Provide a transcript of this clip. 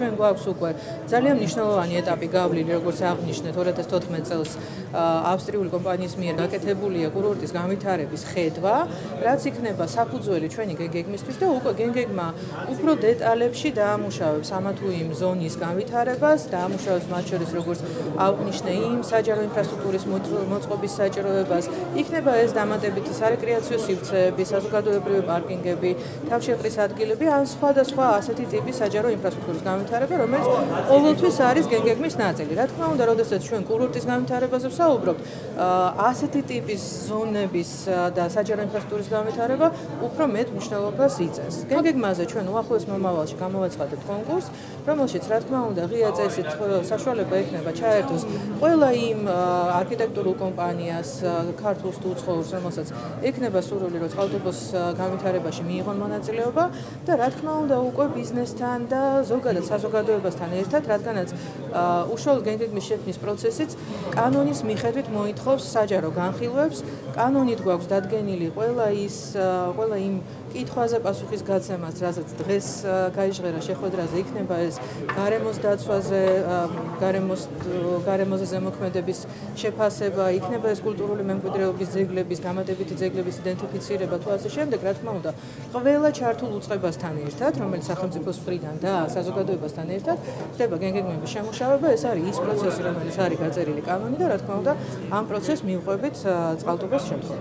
ჩვენ გვაქვს უკვე ძალიან მნიშვნელოვანი ეტაპი გავლილი, როგორც აღნიშნეთ 2014 წელს ავსტრიული კომპანიის მიერ გაკეთებულია კურორტის განვითარების ხედვა, რაც იქნება საფუძველი ჩვენი გეგმისთვის და უკვე გეგმა უფრო დეტალებში დაამუშავებს ამა თუ იმ ზონის განვითარებას, დაამუშავებს მათ შორის როგორც აღნიშნე იმ საჯარო ინფრასტრუქტურის მოწყობის საჭიროებას, იქნება ეს დამატებითი სარეკრეაციო სივრცეები, საზოგადოებრივი პარკინგები, თავშეყრის ადგილები, ან სხვადასხვა ასეთი ტიპის საჯარო ინფრასტრუქტურის განვითარება, რომელიც ყოველთვის არის გეგმის ნაწილი. Რა თქმა უნდა, როდესაც ჩვენ კურორტის განვითარებაზე ვსაუბრობთ, ასეთი ტიპის ზონების და საჯარო ინფრასტრუქტურის განვითარება უფრო მეტ მნიშვნელობას იწევს. გეგმაზე ჩვენ უახლოეს მომავალში გამოვაცხადებთ კონკურსს, რომელშიც რა თქმა უნდა, ღია წესით საშუალება ექნება ჩაერთოს ყველა იმ არქიტექტურულ კომპანიას, ქართულს თუ უცხოურს, რომელსაც ექნება სურვილი, რომ წყალტუბოს განვითარებაში მიიღონ მონაწილეობა და რა თქმა უნდა, უკვე ბიზნესთან და ზოგადად საზოგადოებასთან ერთად, რადგანაც უშუალოდ გეგმის შექმნის პროცესიც კანონის მიხედვით მოითხოვს საჯარო განხილვებს, კანონით გვაქვს დადგენილი ყველა იმ კითხვაზე პასუხის გაცემას, რასაც დღეს გაიჟღერა შეხვედრაზე, იქნება ეს გარემოს დაცვაზე, გარემოზე ზემოქმედების შეფასება, იქნება ეს კულტურული მემკვიდრეობის ძეგლების, დამატებითი ძეგლების იდენტიფიცირება თუ ასე შემდეგ, რა თქმა უნდა, ყველა ჩართულ უწყებასთან ერთად, რომელიც სახელმწიფოს მხრიდან და საზოგადოებასთან ერთად ხდება გეგმების შემუშავება, ეს არის ის პროცესი, რომელიც არის გაწერილი კანონი და რა თქმა უნდა, ამ პროცესს მივყვებით წყალტუბოს შემდგომ.